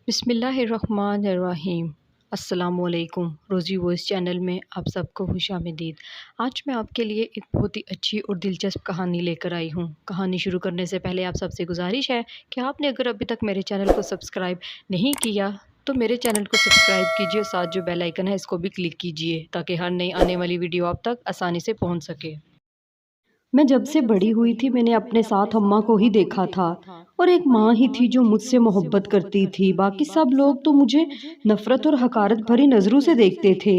बिस्मिल्लाहिर्रहमानिर्रहीम। अस्सलामुअलैकुम। रोज़ी वॉइस चैनल में आप सबको खुशामदीद। आज मैं आपके लिए एक बहुत ही अच्छी और दिलचस्प कहानी लेकर आई हूँ। कहानी शुरू करने से पहले आप सबसे गुजारिश है कि आपने अगर अभी तक मेरे चैनल को सब्सक्राइब नहीं किया तो मेरे चैनल को सब्सक्राइब कीजिए, साथ जो बेल आइकन है इसको भी क्लिक कीजिए ताकि हर नई आने वाली वीडियो आप तक आसानी से पहुँच सके। मैं जब से बड़ी हुई थी मैंने अपने साथ अम्मा को ही देखा था और एक माँ ही थी जो मुझसे मोहब्बत करती थी। बाकी सब लोग तो मुझे नफरत और हकारत भरी नज़रों से देखते थे।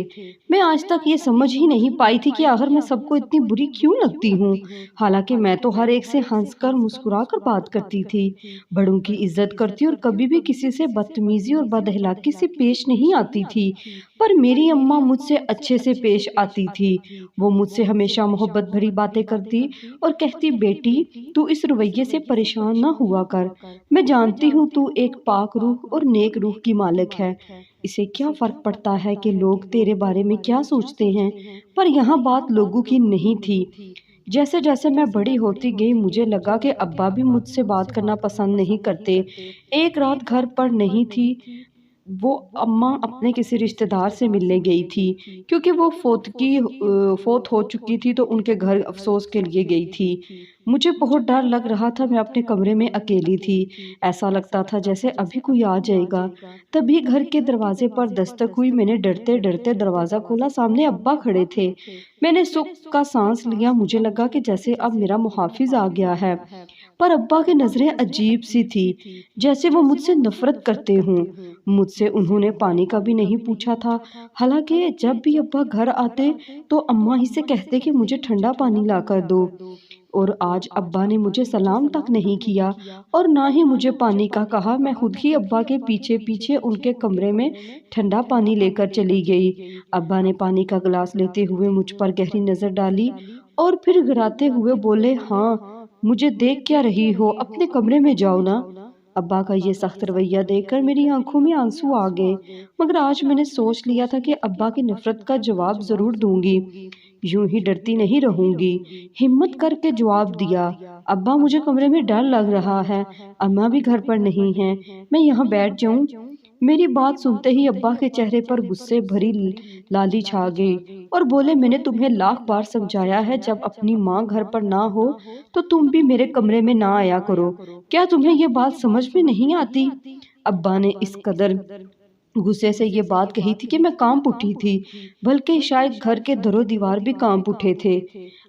मैं आज तक ये समझ ही नहीं पाई थी कि आखिर मैं सबको इतनी बुरी क्यों लगती हूँ। हालांकि मैं तो हर एक से हंसकर मुस्कुराकर बात करती थी, बड़ों की इज्जत करती और कभी भी किसी से बदतमीजी और बदअखलाकी से पेश नहीं आती थी। पर मेरी अम्मा मुझसे अच्छे से पेश आती थी। वो मुझसे हमेशा मोहब्बत भरी बातें करती और कहती, बेटी तू इस रवैये से परेशान ना हुआ कर। मैं जानती हूँ तू एक पाक रूह और नेक रूह की मालिक है। इसे क्या फर्क पड़ता है कि लोग तेरे बारे में क्या सोचते हैं। पर यहाँ बात लोगों की नहीं थी। जैसे जैसे मैं बड़ी होती गई मुझे लगा कि अब्बा भी मुझसे बात करना पसंद नहीं करते। एक रात घर पर नहीं थी, वो अम्मा अपने किसी रिश्तेदार से मिलने गई थी क्योंकि वो फोत हो चुकी थी तो उनके घर अफसोस के लिए गई थी। मुझे बहुत डर लग रहा था, मैं अपने कमरे में अकेली थी। ऐसा लगता था जैसे अभी कोई आ जाएगा। तभी घर के दरवाजे पर दस्तक हुई। मैंने डरते डरते दरवाज़ा खोला, सामने अब्बा खड़े थे। मैंने सुख का सांस लिया, मुझे लगा कि जैसे अब मेरा मुहाफिज आ गया है। पर अब्बा की नज़रें अजीब सी थी, जैसे वो मुझसे नफरत करते हों। मुझसे उन्होंने पानी का भी नहीं पूछा था। हालांकि जब भी अब्बा घर आते तो अम्मा ही से कहते कि मुझे ठंडा पानी ला कर दो। और आज अब्बा ने मुझे सलाम तक नहीं किया और ना ही मुझे पानी का कहा। मैं खुद ही अब्बा के पीछे पीछे उनके कमरे में ठंडा पानी लेकर चली गई। अब्बा ने पानी का गिलास लेते हुए मुझ पर गहरी नज़र डाली और फिर गिराते हुए बोले, हाँ मुझे देख क्या रही हो, अपने कमरे में जाओ ना। अब्बा का ये सख्त रवैया देखकर मेरी आंखों में आंसू आ गए, मगर आज मैंने सोच लिया था कि अब्बा की नफरत का जवाब जरूर दूंगी। यूं ही डरती नहीं रहूंगी। हिम्मत करके जवाब दिया, अब्बा मुझे कमरे में डर लग रहा है, अम्मा भी घर पर नहीं है, मैं यहाँ बैठ जाऊं। मेरी बात सुनते ही अब्बा के चेहरे पर गुस्से भरी लाली छा गई और बोले, मैंने तुम्हें लाख बार समझाया है जब अपनी माँ घर पर ना हो तो तुम भी मेरे कमरे में ना आया करो। क्या तुम्हें ये बात समझ में नहीं आती। अब्बा ने इस कदर गुस्से से ये बात कही थी कि मैं कांप उठी थी, बल्कि शायद घर के दरो दीवार भी कांप उठे थे।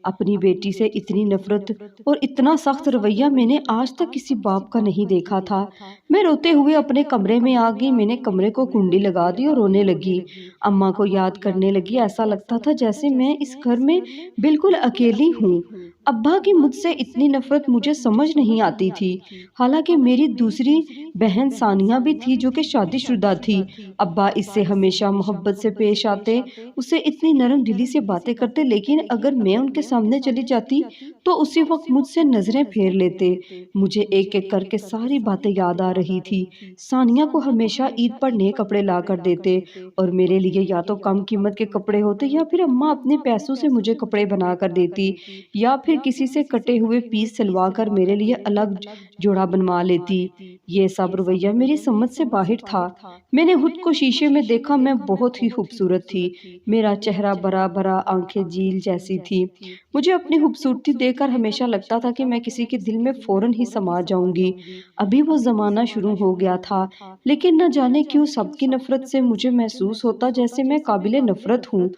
अपनी बेटी से इतनी नफरत और इतना सख्त रवैया मैंने आज तक किसी बाप का नहीं देखा था। मैं रोते हुए अपने कमरे में आ गई। मैंने कमरे को कुंडी लगा दी और रोने लगी। अम्मा को याद करने लगी। ऐसा लगता था जैसे मैं इस घर में बिल्कुल अकेली हूँ। अब्बा की मुझसे इतनी नफरत मुझे समझ नहीं आती थी। हालांकि मेरी दूसरी बहन सानिया भी थी जो कि शादीशुदा थी। अब्बा इससे हमेशा मोहब्बत से पेश आते, उससे इतनी नरम दिली से बातें करते, लेकिन अगर मैं उनके सामने चली जाती तो उसी वक्त मुझसे नजरें फेर लेते। मुझे एक एक करके सारी बातें याद आ रही थी। सानिया को हमेशा ईद पर नए कपड़े ला कर देते और मेरे लिए या तो कम कीमत के कपड़े होते या फिर अम्मा अपने पैसों से मुझे कपड़े बना कर देती, या फिर किसी से कटे हुए पीस सिलवा कर मेरे लिए अलग जोड़ा बनवा लेती। ये सब रवैया मेरी समझ से बाहर था। मैंने खुद को शीशे में देखा, मैं बहुत ही खूबसूरत थी। मेरा चेहरा बड़ा बड़ा, आंखें झील जैसी थी। मुझे अपनी खूबसूरती देखकर हमेशा लगता था कि मैं किसी के दिल में फौरन ही समा जाऊंगी। अभी वो जमाना शुरू हो गया था, लेकिन न जाने क्यों सबकी नफरत से मुझे महसूस होता जैसे मैं काबिले नफरत हूँ।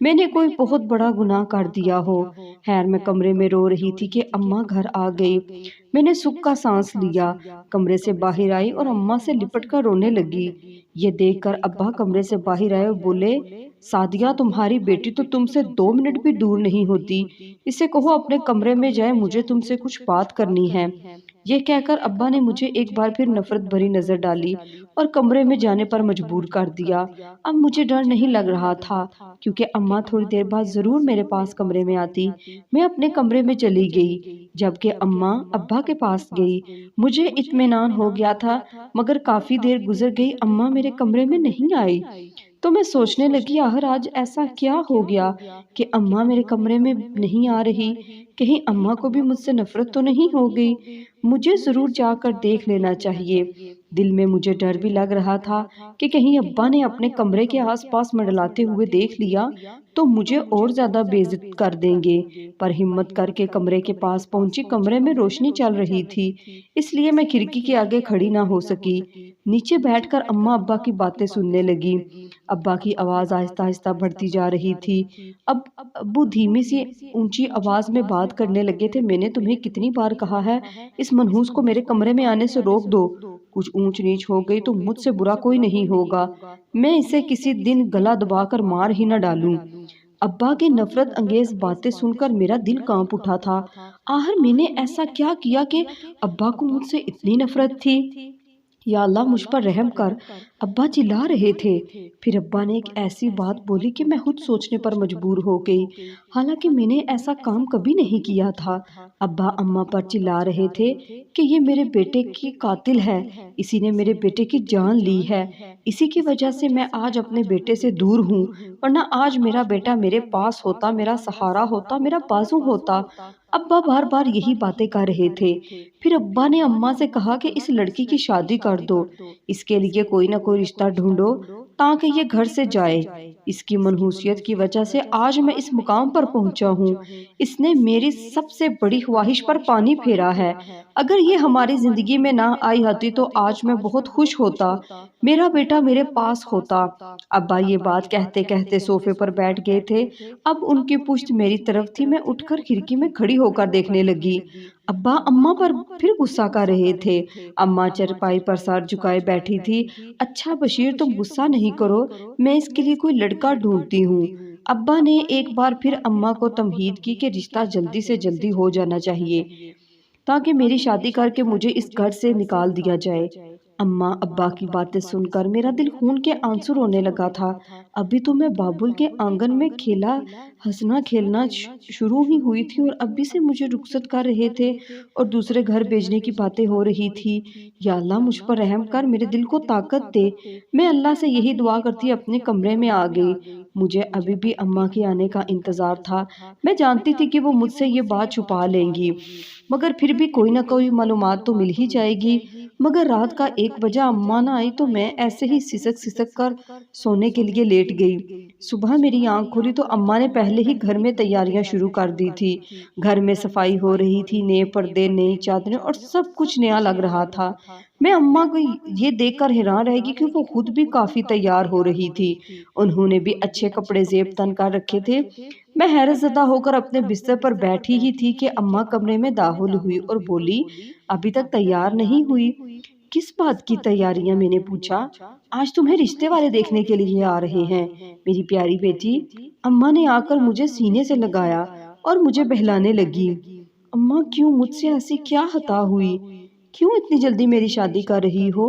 मैंने कोई बहुत बड़ा गुनाह कर दिया हो। खैर मैं कमरे में रो रही थी कि अम्मा घर आ गई। मैंने सुख का सांस लिया, कमरे से बाहर आई और अम्मा से लिपट कर रोने लगी। ये देखकर अब्बा कमरे से बाहर आए और बोले, सादिया तुम्हारी बेटी तो तुमसे 2 मिनट भी दूर नहीं होती, इसे कहो अपने कमरे में जाए, मुझे तुमसे कुछ बात करनी है। ये कहकर अब्बा ने मुझे एक बार फिर नफरत भरी नजर डाली और कमरे में जाने पर मजबूर कर दिया। अब मुझे डर नहीं लग रहा था क्योंकि अम्मा थोड़ी देर बाद जरूर मेरे पास कमरे में आती। मैं अपने कमरे में चली गई, जबकि अम्मा अब्बा के पास गई। मुझे इत्मीनान हो गया था, मगर काफी देर गुजर गई, अम्मा मेरे कमरे में नहीं आई। तो मैं सोचने लगी आखिर आज ऐसा क्या हो गया कि अम्मा मेरे कमरे में नहीं आ रही। कहीं अम्मा को भी मुझसे नफरत तो नहीं हो गई। मुझे ज़रूर जाकर देख लेना चाहिए। दिल में मुझे डर भी लग रहा था कि कहीं अब्बा ने अपने कमरे के आसपास मंडलाते हुए देख लिया तो मुझे और ज़्यादा बेइज्जत कर देंगे। पर हिम्मत करके कमरे के पास पहुंची। कमरे में रोशनी चल रही थी, इसलिए मैं खिड़की के आगे खड़ी ना हो सकी। नीचे बैठकर अम्मा अब्बा की बातें सुनने लगी। अब्बा की आवाज़ आहिस्ता-आहिस्ता बढ़ती जा रही थी। अब अब्बू धीमी सी ऊंची आवाज़ में बात करने लगे थे। मैंने तुम्हें कितनी बार कहा है इस मनहूस को मेरे कमरे में आने से रोक दो। कुछ ऊंच नीच हो गई तो मुझसे बुरा कोई नहीं होगा। मैं इसे किसी दिन गला दबाकर मार ही न डालूं। अब्बा की नफरत अंगेज बातें सुनकर मेरा दिल कांप उठा था। आखिर मैंने ऐसा क्या किया कि अब्बा को मुझसे इतनी नफरत थी। या अल्लाह मुझ पर रहम कर। अब्बा चिल्ला रहे थे। फिर अब्बा ने एक ऐसी बात बोली कि मैं खुद सोचने पर मजबूर हो गई। हालांकि मैंने ऐसा काम कभी नहीं किया था। अब्बा अम्मा पर चिल्ला रहे थे कि ये मेरे बेटे की कातिल है। इसी ने मेरे बेटे की जान ली है। इसी की वजह से मैं आज अपने बेटे से दूर हूँ। वरना आज मेरा बेटा मेरे पास होता, मेरा सहारा होता, मेरा बाजू होता। अब्बा बार बार यही बातें कर रहे थे। फिर अब्बा ने अम्मा से कहा कि इस लड़की की शादी कर दो। इसके लिए कोई ना कोई रिश्ता ढूंढो ताकि ये घर से जाए। इसकी मनहूसियत की वजह से आज मैं इस मुकाम पर पहुंचा हूँ। इसने मेरी सबसे बड़ी ख्वाहिश पर पानी फेरा है। अगर ये हमारी जिंदगी में ना आई होती तो आज मैं बहुत खुश होता। मेरा बेटा मेरे पास होता। अब्बा ये बात कहते कहते सोफे पर बैठ गए थे। अब उनकी पुश्त मेरी तरफ थी। मैं उठकर खिड़की में खड़ी होकर देखने लगी। अब्बा अम्मा पर फिर गुस्सा कर रहे थे। अम्मा चारपाई पर सर झुकाए बैठी थी। अच्छा बशीर तुम गुस्सा नहीं करो, मैं इसके लिए कोई लड़का ढूंढती हूँ। अब्बा ने एक बार फिर अम्मा को तमहीद की कि रिश्ता जल्दी से जल्दी हो जाना चाहिए ताकि मेरी शादी करके मुझे इस घर से निकाल दिया जाए। अम्मा अब्बा की बातें सुनकर मेरा दिल खून के आंसू रोने लगा था। अभी तो मैं बाबुल के आंगन में खेला हंसना खेलना शुरू ही हुई थी और अब्बी से मुझे रुखसत कर रहे थे और दूसरे घर भेजने की बातें हो रही थी। या अल्लाह मुझ पर रहम कर, मेरे दिल को ताकत दे। मैं अल्लाह से यही दुआ करती अपने कमरे में आ गई। मुझे अभी भी अम्मा के आने का इंतजार था। मैं जानती थी कि वो मुझसे ये बात छुपा लेंगी, मगर फिर भी कोई ना कोई मालूमात तो मिल ही जाएगी। मगर रात का 1 बजा अम्मा ना आई तो मैं ऐसे ही सिसक सिसक कर सोने के लिए लेट गई। सुबह मेरी आंख खुली तो अम्मा ने पहले ही घर में तैयारियां शुरू कर दी थी। घर में सफाई हो रही थी, नए पर्दे, नई चादरें और सब कुछ नया लग रहा था। मैं अम्मा को ये देखकर हैरान रह गई कि वो खुद भी काफी तैयार हो रही थी। उन्होंने भी अच्छे कपड़े जेब तन कर रखे थे। मैं हैरतज़दा होकर अपने बिस्तर पर बैठी ही थी कि अम्मा कमरे में दाखिल हुई और बोली, अभी तक तैयार नहीं हुई? किस बात की तैयारियां? मैंने पूछा। आज तुम्हें रिश्ते वाले देखने के लिए आ रहे हैं मेरी प्यारी बेटी। अम्मा ने आकर मुझे सीने से लगाया और मुझे बहलाने लगी। अम्मा क्यों, मुझसे ऐसी क्या खता हुई? क्यों इतनी जल्दी मेरी शादी कर रही हो?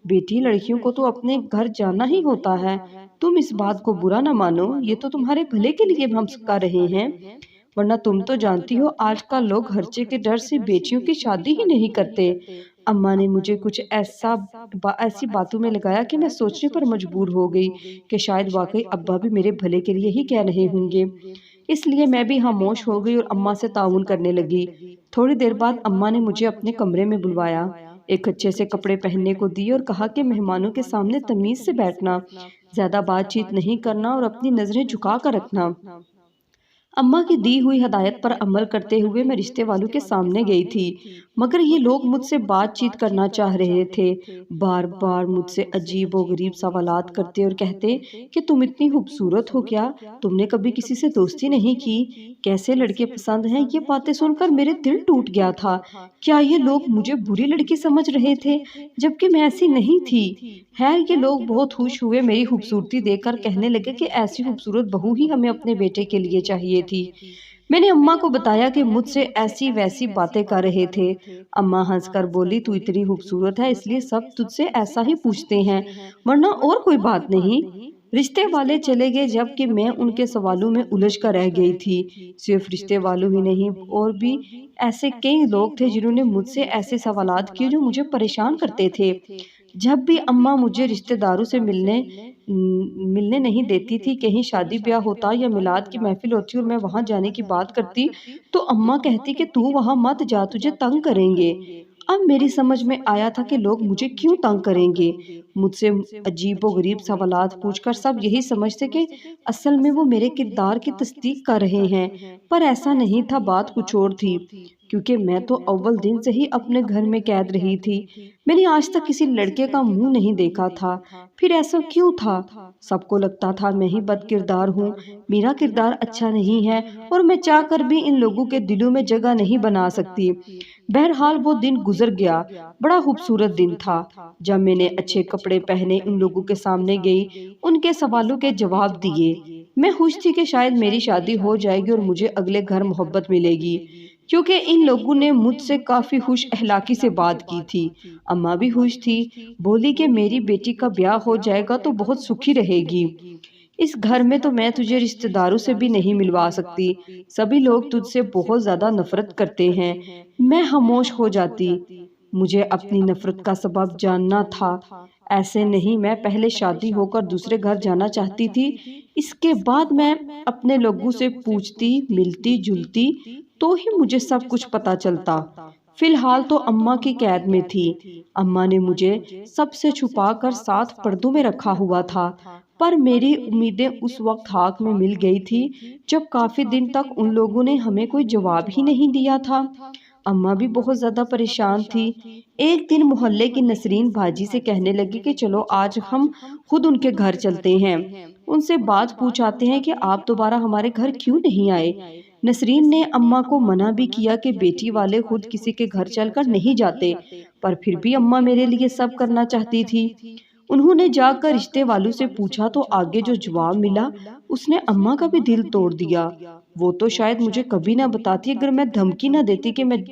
बेटी लड़कियों को तो अपने घर जाना ही होता है। तुम इस बात को बुरा ना मानो, ये तो तुम्हारे भले के लिए हम कर रहे हैं। वरना तुम तो जानती हो आजकल लोग खर्चे के डर से बेटियों की शादी ही नहीं करते। अम्मा ने मुझे कुछ ऐसी बातों में लगाया कि मैं सोचने पर मजबूर हो गई कि शायद वाकई अब्बा भी मेरे भले के लिए ही कह रहे होंगे। इसलिए मैं भी खामोश हो गई और अम्मा से ताउन करने लगी। थोड़ी देर बाद अम्मा ने मुझे अपने कमरे में बुलवाया, एक अच्छे से कपड़े पहनने को दिए और कहा कि मेहमानों के सामने तमीज से बैठना, ज्यादा बातचीत नहीं करना और अपनी नजरें झुका कर रखना। अम्मा की दी हुई हदायत पर अमल करते हुए मैं रिश्ते वालों के सामने गई थी, मगर ये लोग मुझसे बातचीत करना चाह रहे थे। बार बार मुझसे अजीब और गरीब सवालात करते और कहते कि तुम इतनी खूबसूरत हो क्या? तुमने कभी किसी से दोस्ती नहीं की? कैसे लड़के पसंद हैं? ये बातें सुनकर मेरे दिल टूट गया था। क्या ये लोग मुझे बुरी लड़की समझ रहे थे, जबकि मैं ऐसी नहीं थी। खैर ये लोग बहुत खुश हुए मेरी खूबसूरती देखकर, कहने लगे कि ऐसी खूबसूरत बहू ही हमें अपने बेटे के लिए चाहिए थी। मैंने अम्मा को बताया कि मुझसे ऐसी वैसी बातें कर रहे थे। अम्मा हंसकर बोली, तू इतनी खूबसूरत है इसलिए सब तुझसे ऐसा ही पूछते हैं, वरना और कोई बात नहीं। रिश्ते वाले चले गए जबकि मैं उनके सवालों में उलझ कर रह गई थी। सिर्फ रिश्ते वालों ही नहीं, और भी ऐसे कई लोग थे जिन्होंने मुझसे ऐसे सवालात किए जो मुझे परेशान करते थे। जब भी अम्मा मुझे रिश्तेदारों से मिलने नहीं देती थी, कहीं शादी ब्याह होता या मिलाद की महफिल होती और मैं वहां जाने की बात करती, तो अम्मा कहती कि तू वहां मत जा, तुझे तंग करेंगे। अब मेरी समझ में आया था कि लोग मुझे क्यों तंग करेंगे। मुझसे अजीबोगरीब सवालात पूछकर सब यही समझते कि असल में वो मेरे किरदार की तस्दीक कर रहे हैं, पर ऐसा नहीं था, बात कुछ और थी। क्योंकि मैं तो अव्वल दिन से ही अपने घर में कैद रही थी, मैंने आज तक किसी लड़के का मुंह नहीं देखा था। फिर ऐसा क्यों था? सबको लगता था मैं ही बद किरदार हूँ, मेरा किरदार अच्छा नहीं है और मैं चाहकर भी इन लोगों के दिलों में जगह नहीं बना सकती। बहरहाल वो दिन गुजर गया। बड़ा खूबसूरत दिन था। जब मैंने अच्छे कपड़े पहने उन लोगों के सामने गई, उनके सवालों के जवाब दिए। मैं खुश थी कि शायद मेरी शादी हो जाएगी और मुझे अगले घर मोहब्बत मिलेगी, क्योंकि इन लोगों ने मुझसे काफी खुश अखलाकी से बात की थी। अम्मा भी खुश थी, बोली कि मेरी बेटी का ब्याह हो जाएगा तो बहुत सुखी रहेगी। इस घर में तो मैं तुझे रिश्तेदारों से भी नहीं मिलवा सकती, सभी लोग तुझसे बहुत ज्यादा नफरत करते हैं। मैं खामोश हो जाती। मुझे अपनी नफरत का सबब जानना था। ऐसे नहीं, मैं पहले शादी होकर दूसरे घर जाना चाहती थी, इसके बाद मैं अपने लोगों से पूछती, मिलती जुलती, तो ही मुझे सब कुछ पता चलता। फिलहाल तो अम्मा की कैद में थी। अम्मा ने मुझे सबसे छुपाकर साथ पर्दों में रखा हुआ था, पर मेरी उम्मीदें उस वक्त खाक में मिल गई थी जब काफी दिन तक उन लोगों ने हमें कोई जवाब ही नहीं दिया था। अम्मा भी बहुत ज्यादा परेशान थी। एक दिन मोहल्ले की नसरीन भाजी से कहने लगी कि चलो आज हम खुद उनके घर चलते हैं, उनसे बात पूछाते हैं कि आप दोबारा हमारे घर क्यों नहीं आए। नसरीन ने अम्मा को मना भी किया कि बेटी वाले खुद किसी के घर चलकर नहीं जाते, पर फिर भी अम्मा मेरे लिए सब करना चाहती थी। उन्होंने जाकर रिश्ते वालों से पूछा तो आगे जो जवाब मिला उसने अम्मा का भी दिल तोड़ दिया। वो तो शायद मुझे कभी ना बताती अगर मैं धमकी ना देती कि मैं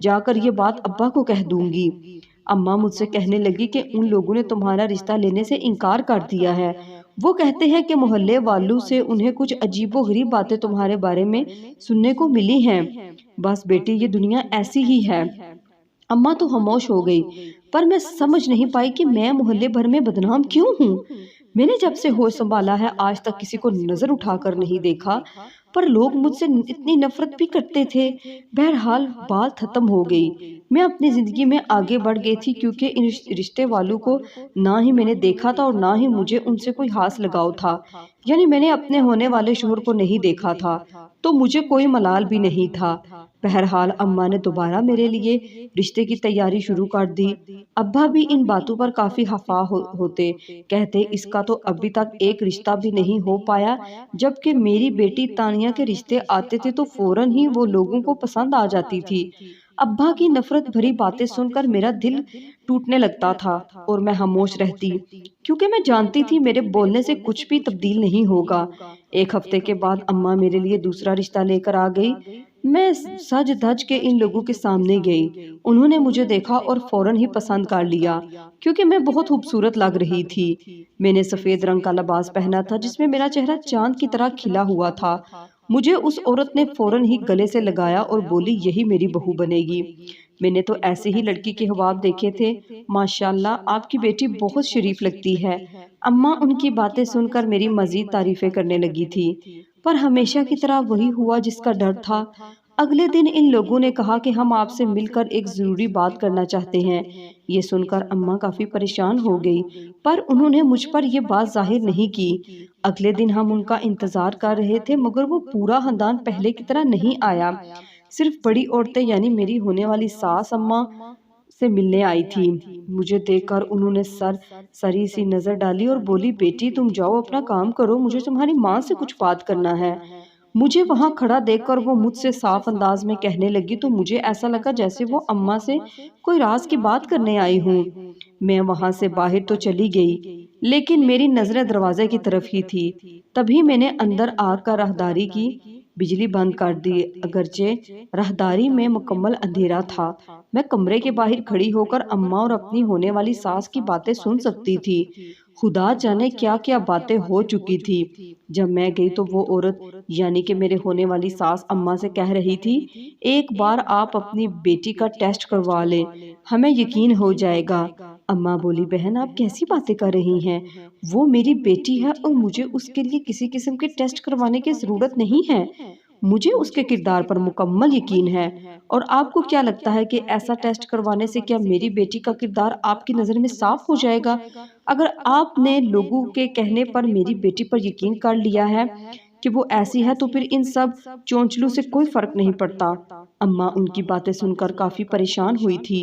जाकर ये बात अब्बा को कह दूंगी। अम्मा मुझसे कहने लगी कि उन लोगों ने तुम्हारा रिश्ता लेने से इनकार कर दिया है। वो कहते हैं कि मोहल्ले वालों से उन्हें कुछ अजीबो गरीब बातें तुम्हारे बारे में सुनने को मिली हैं। बस बेटी, ये दुनिया ऐसी ही है। अम्मा तो खामोश हो गई, पर मैं समझ नहीं पाई कि मैं मोहल्ले भर में बदनाम क्यों हूँ। मैंने जब से होश संभाला है आज तक किसी को नजर उठाकर नहीं देखा, पर लोग मुझसे इतनी नफरत भी करते थे। बहरहाल बात खत्म हो गई। मैं अपनी जिंदगी में आगे बढ़ गई थी, क्योंकि इन रिश्ते वालों को ना ही मैंने देखा था और ना ही मुझे उनसे कोई हाथ लगाव था। यानी मैंने अपने होने वाले शोहर को नहीं देखा था, तो मुझे कोई मलाल भी नहीं था। बहरहाल अम्मा ने दोबारा मेरे लिए रिश्ते की तैयारी शुरू कर दी। अब्बा भी इन बातों पर काफी होते, कहते इसका तो अभी तक एक रिश्ता भी नहीं हो पाया, जबकि मेरी बेटी तानिया के रिश्ते आते थे तो फौरन ही वो लोगों को पसंद आ जाती थी। अब्बा की नफरत भरी बातें सुनकर मेरा दिल टूटने लगता था और मैं खामोश रहती, क्योंकि मैं जानती थी मेरे बोलने से कुछ भी तब्दील नहीं होगा। एक हफ्ते के बाद अम्मा मेरे लिए दूसरा रिश्ता लेकर आ गई। मैं सज धज के इन लोगों के सामने गई। उन्होंने मुझे देखा और फौरन ही पसंद कर लिया, क्योंकि मैं बहुत खूबसूरत लग रही थी। मैंने सफेद रंग का लिबास पहना था जिसमें मेरा चेहरा चांद की तरह खिला हुआ था। मुझे उस औरत ने फौरन ही गले से लगाया और बोली, यही मेरी बहू बनेगी। मैंने तो ऐसे ही लड़की के ख्वाब देखे थे। माशाल्लाह, आपकी बेटी बहुत शरीफ लगती है। अम्मा उनकी बातें सुनकर मेरी मजीद तारीफें करने लगी थी, पर हमेशा की तरह वही हुआ जिसका डर था। अगले दिन इन लोगों ने कहा कि हम आपसे मिलकर एक जरूरी बात करना चाहते हैं। ये सुनकर अम्मा काफी परेशान हो गई, पर उन्होंने मुझ पर यह बात जाहिर नहीं की। अगले दिन हम उनका इंतजार कर रहे थे, मगर वो पूरा खानदान पहले की तरह नहीं आया। सिर्फ बड़ी औरतें यानी मेरी होने वाली सास अम्मा से मिलने आई थी। मुझे देखकर उन्होंने सरी सी नजर डाली और बोली, बेटी तुम जाओ अपना काम करो, मुझे तुम्हारी माँ से कुछ बात करना है। मुझे वहां खड़ा देखकर वो मुझसे साफ अंदाज में कहने लगी तो मुझे ऐसा लगा जैसे वो अम्मा से कोई राज की बात करने आई हूँ। मैं वहां से बाहर तो चली गई, लेकिन मेरी नजरें दरवाजे की तरफ ही थी। तभी मैंने अंदर आकर राहदारी की। बिजली बंद कर दी, अगरचे राहदारी में मुकम्मल अंधेरा था। मैं कमरे के बाहर खड़ी होकर अम्मा और अपनी होने वाली सास की बातें सुन सकती थी। खुदा जाने क्या क्या बातें हो चुकी थी। जब मैं गई तो वो औरत यानी कि मेरे होने वाली सास अम्मा से कह रही थी, एक बार आप अपनी बेटी का टेस्ट करवा लें, हमें यकीन हो जाएगा। अम्मा बोली, बहन आप कैसी बातें कर रही हैं? वो मेरी बेटी है और मुझे उसके लिए किसी किस्म के टेस्ट करवाने की ज़रूरत नहीं है। मुझे उसके किरदार पर मुकम्मल यकीन है। और आपको क्या लगता है कि ऐसा टेस्ट करवाने से क्या मेरी बेटी का किरदार आपकी नज़र में साफ हो जाएगा? अगर आपने लोगों के कहने पर मेरी बेटी पर यकीन कर लिया है कि वो ऐसी है, तो फिर इन सब चोंचलों से कोई फर्क नहीं पड़ता। अम्मा उनकी बातें सुनकर काफी परेशान हुई थी।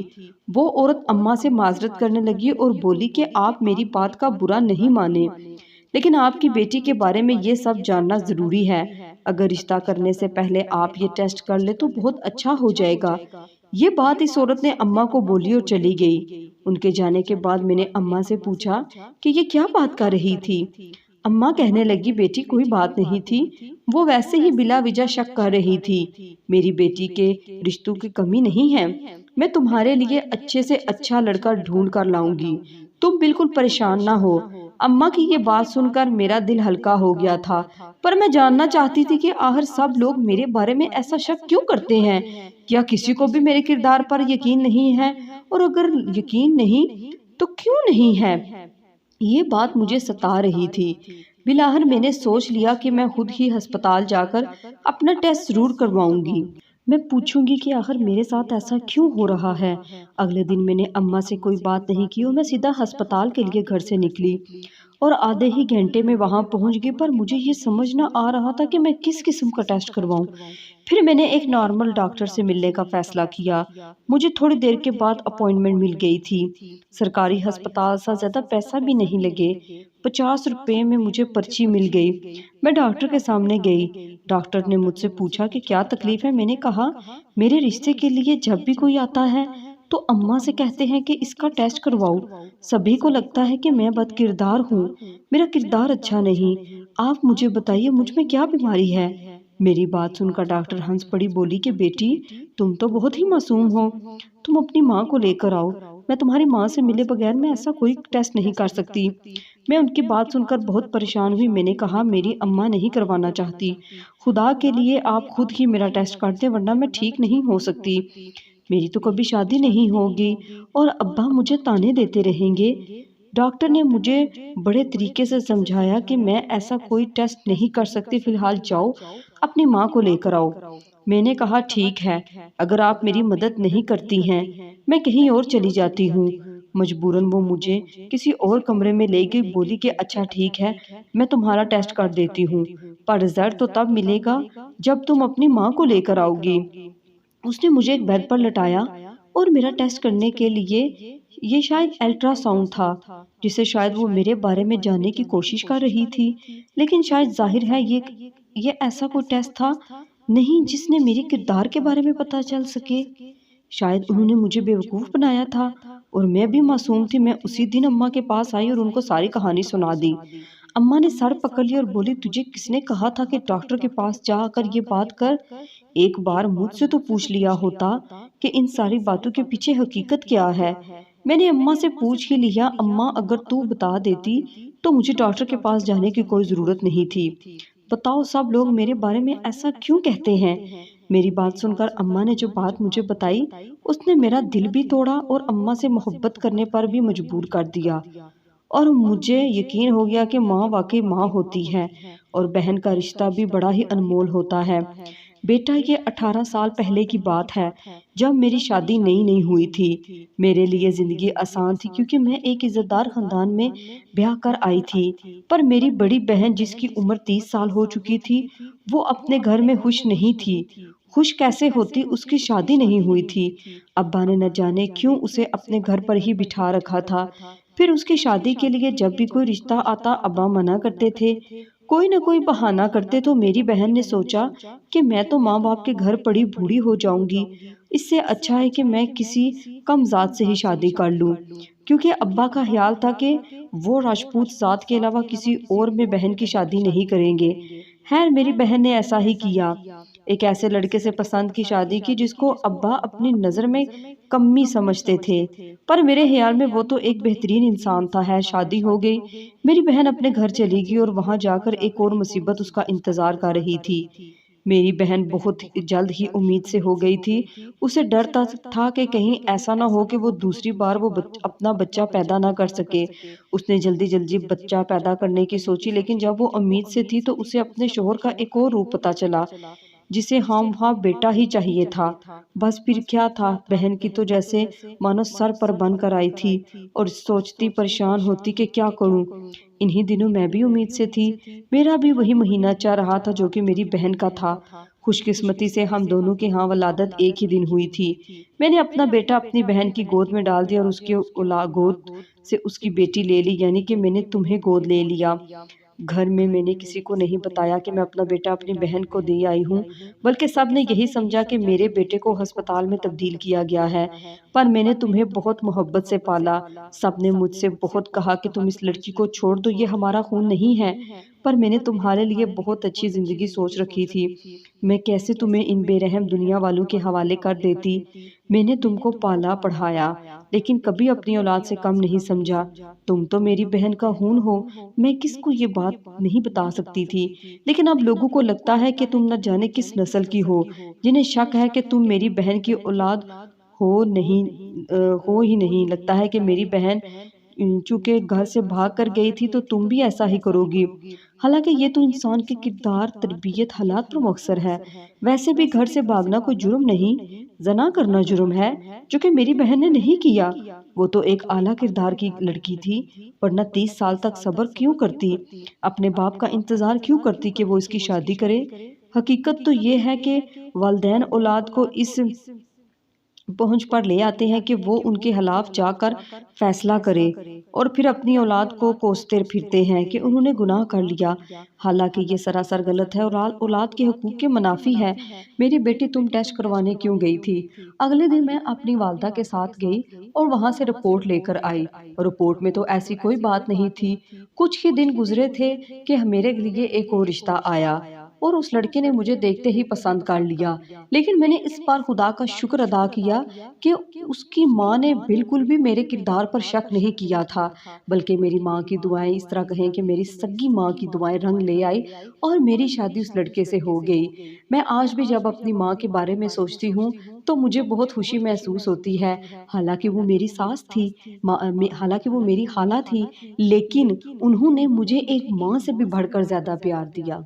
वो औरत अम्मा से माजरत करने लगी और बोली कि आप मेरी बात का बुरा नहीं माने, लेकिन आपकी बेटी के बारे में ये सब जानना जरूरी है। अगर रिश्ता करने से पहले आप ये टेस्ट कर ले तो बहुत अच्छा हो जाएगा। ये बात इस औरत ने अम्मा को बोली और चली गई। उनके जाने के बाद मैंने अम्मा से पूछा कि ये क्या बात कर रही थी। अम्मा कहने लगी, बेटी कोई बात नहीं थी, वो वैसे ही बिला वजह शक कर रही थी। मेरी बेटी के रिश्तों की कमी नहीं है। मैं तुम्हारे लिए अच्छे से अच्छा लड़का ढूंढ कर लाऊंगी, तुम बिल्कुल परेशान ना हो। अम्मा की ये बात सुनकर मेरा दिल हल्का हो गया था, पर मैं जानना चाहती थी कि आखिर सब लोग मेरे बारे में ऐसा शक क्यों करते हैं। या किसी को भी मेरे किरदार पर यकीन नहीं है, और अगर यकीन नहीं तो क्यों नहीं है। ये बात मुझे सता रही थी। बिलाहर मैंने सोच लिया कि मैं खुद ही अस्पताल जाकर अपना टेस्ट जरूर करवाऊंगी। मैं पूछूंगी कि आखिर मेरे साथ ऐसा क्यों हो रहा है। अगले दिन मैंने अम्मा से कोई बात नहीं की और मैं सीधा अस्पताल के लिए घर से निकली और आधे ही घंटे में वहां पहुंच गई। पर मुझे ये समझ ना आ रहा था कि मैं किस किस्म का टेस्ट करवाऊं। फिर मैंने एक नॉर्मल डॉक्टर से मिलने का फैसला किया। मुझे थोड़ी देर के बाद अपॉइंटमेंट मिल गई थी। सरकारी अस्पताल सा ज्यादा पैसा भी नहीं लगे, 50 रुपए में मुझे पर्ची मिल गई। मैं डॉक्टर के सामने गई। डॉक्टर ने मुझसे पूछा कि क्या तकलीफ है। मैंने कहा, मेरे रिश्ते के लिए जब भी कोई आता है तो अम्मा से कहते हैं कि इसका टेस्ट करवाओ। सभी को लगता है कि मैं बदकिरदार हूँ, मेरा किरदार अच्छा नहीं। आप मुझे बताइए, मुझ में क्या बीमारी है। मेरी बात सुनकर डॉक्टर हंस पड़ी, बोली कि बेटी तुम तो बहुत ही मासूम हो, तुम अपनी माँ को लेकर आओ। मैं तुम्हारी माँ से मिले बगैर मैं ऐसा कोई टेस्ट नहीं कर सकती। मैं उनकी बात सुनकर बहुत परेशान हुई। मैंने कहा, मेरी अम्मा नहीं करवाना चाहती, खुदा के लिए आप खुद ही मेरा टेस्ट कर दें, वरना मैं ठीक नहीं हो सकती। मेरी तो कभी शादी नहीं होगी और अब्बा मुझे ताने देते रहेंगे। डॉक्टर ने मुझे बड़े तरीके से समझाया कि मैं ऐसा कोई टेस्ट नहीं कर सकती, फिलहाल जाओ अपनी माँ को लेकर आओ। मैंने कहा, ठीक है, अगर आप मेरी मदद नहीं करती हैं मैं कहीं और चली जाती हूँ। मजबूरन वो मुझे किसी और कमरे में ले गई। बोली कि अच्छा ठीक है, मैं तुम्हारा टेस्ट कर देती हूँ, पर रिजल्ट तो तब मिलेगा जब तुम अपनी माँ को लेकर आओगी। उसने मुझे एक बेड पर लटाया और मेरा टेस्ट करने के लिए, ये शायद अल्ट्रासाउंड था जिसे शायद वो मेरे बारे में जानने की कोशिश कर रही थी। लेकिन शायद जाहिर है ये ऐसा कोई टेस्ट था नहीं जिसने मेरे किरदार के बारे में पता चल सके। शायद उन्होंने मुझे बेवकूफ़ बनाया था और मैं भी मासूम थी। मैं उसी दिन अम्मा के पास आई और उनको सारी कहानी सुना दी। अम्मा ने सर पकड़ लिया और बोली, तुझे किसने कहा था कि डॉक्टर के पास जाकर ये बात कर। एक बार मुझसे तो पूछ लिया होता कि इन सारी बातों के पीछे हकीकत क्या है। मैंने अम्मा से पूछ ही लिया। अम्मा अगर तू बता देती तो मुझे डॉक्टर के पास जाने की कोई जरूरत नहीं थी। बताओ सब लोग मेरे बारे में ऐसा क्यों कहते हैं। मेरी बात सुनकर अम्मा ने जो बात मुझे बताई उसने मेरा दिल भी तोड़ा और अम्मा से मोहब्बत करने पर भी मजबूर कर दिया। और मुझे यकीन हो गया कि माँ वाकई माँ होती है और बहन का रिश्ता भी बड़ा ही अनमोल होता है। बेटा, ये 18 साल पहले की बात है जब मेरी शादी नई नई हुई थी। मेरे लिए जिंदगी आसान थी क्योंकि मैं एक इज्जतदार खानदान में ब्याह कर आई थी। पर मेरी बड़ी बहन जिसकी उम्र 30 साल हो चुकी थी, वो अपने घर में खुश नहीं थी। खुश कैसे होती, उसकी शादी नहीं हुई थी। अब्बा ने न जाने क्यों उसे अपने घर पर ही बिठा रखा था। फिर उसकी शादी के लिए जब भी कोई रिश्ता आता अब्बा मना करते थे, कोई न कोई बहाना करते। तो मेरी बहन ने सोचा कि मैं तो माँ बाप के घर पड़ी बूढ़ी हो जाऊंगी, इससे अच्छा है कि मैं किसी कम जात से ही शादी कर लूं। क्योंकि अब्बा का ख्याल था कि वो राजपूत जात के अलावा किसी और में बहन की शादी नहीं करेंगे। खैर मेरी बहन ने ऐसा ही किया, एक ऐसे लड़के से पसंद की शादी की जिसको अब्बा अपनी नजर में कमी समझते थे। पर मेरे ख्याल में वो तो एक बेहतरीन इंसान था। है शादी हो गई, मेरी बहन अपने घर चली गई और वहां जाकर एक और मुसीबत उसका इंतजार कर रही थी। मेरी बहन बहुत जल्द ही उम्मीद से हो गई थी। उसे डर था कि कहीं ऐसा ना हो कि वो दूसरी बार वो अपना बच्चा पैदा ना कर सके। उसने जल्दी-जल्दी बच्चा पैदा करने की सोची, लेकिन जब वो उम्मीद से थी तो उसे अपने शौहर का एक और रूप पता चला, जिसे हाँ बेटा ही चाहिए था। बस फिर क्या था, बहन की तो जैसे मानो सर पर बन कर आई थी और सोचती परेशान होती कि क्या करूं। इन्हीं दिनों मैं भी उम्मीद से थी। मेरा भी वही महीना चल रहा था जो कि मेरी बहन का था। खुशकिस्मती से हम दोनों की यहाँ वलादत एक ही दिन हुई थी। मैंने अपना बेटा अपनी बहन की गोद में डाल दिया और उसके गोद से उसकी बेटी ले ली, यानी कि मैंने तुम्हें गोद ले लिया। घर में मैंने किसी को नहीं बताया कि मैं अपना बेटा अपनी बहन को दे आई हूँ, बल्कि सब ने यही समझा कि मेरे बेटे को अस्पताल में तब्दील किया गया है। पर मैंने तुम्हें बहुत मोहब्बत से पाला। सबने मुझसे बहुत कहा कि तुम इस लड़की को छोड़ दो, ये हमारा खून नहीं है। पर मैंने तुम्हारे लिए बहुत अच्छी जिंदगी सोच रखी थी। मैं कैसे तुम्हें इन बेरहम दुनिया वालों के हवाले कर देती। मैंने तुमको पाला पढ़ाया, लेकिन कभी अपनी औलाद से कम नहीं समझा। तुम तो मेरी बहन का खून हो। मैं किसको ये बात नहीं बता सकती थी, लेकिन अब लोगों को लगता है कि तुम न जाने किस नस्ल की हो, जिन्हें शक है कि तुम मेरी बहन की औलाद हो नहीं हो ही नहीं। लगता है कि मेरी बहन चूंकि घर से भाग कर गई थी तो तुम भी ऐसा ही करोगी। हालांकि ये तो इंसान के किरदार, तरबियत, हालात पर मुखसर है। वैसे भी घर से भागना कोई जुर्म नहीं, जना करना जुर्म है, जो कि मेरी बहन ने नहीं किया। वो तो एक आला किरदार की लड़की थी, वरना 30 साल तक सब्र क्यों करती, अपने बाप का इंतजार क्यों करती कि वो इसकी शादी करे। हकीकत तो ये है कि वालिदैन औलाद को इस पहुंच पर ले आते हैं कि वो उनके खिलाफ जाकर फैसला करे और फिर अपनी औलाद को कोसते फिरते हैं कि उन्होंने गुनाह कर लिया। हालांकि ये सरासर गलत है और औलाद के हकूक के मुनाफी है। मेरी बेटी, तुम टेस्ट करवाने क्यों गई थी? अगले दिन मैं अपनी वालदा के साथ गई और वहां से रिपोर्ट लेकर आई। रिपोर्ट में तो ऐसी कोई बात नहीं थी। कुछ ही दिन गुजरे थे कि मेरे लिए एक और रिश्ता आया और उस लड़के ने मुझे देखते ही पसंद कर लिया। लेकिन मैंने इस बार खुदा का शुक्र अदा किया कि उसकी माँ ने बिल्कुल भी मेरे किरदार पर शक नहीं किया था, बल्कि मेरी माँ की दुआएं, इस तरह कहें कि मेरी सगी माँ की दुआएं रंग ले आई और मेरी शादी उस लड़के से हो गई। मैं आज भी जब अपनी माँ के बारे में सोचती हूँ तो मुझे बहुत खुशी महसूस होती है। हालांकि वो मेरी सास थी, हालांकि वो मेरी खाला थी, लेकिन उन्होंने मुझे एक माँ से भी बढ़कर ज्यादा प्यार दिया।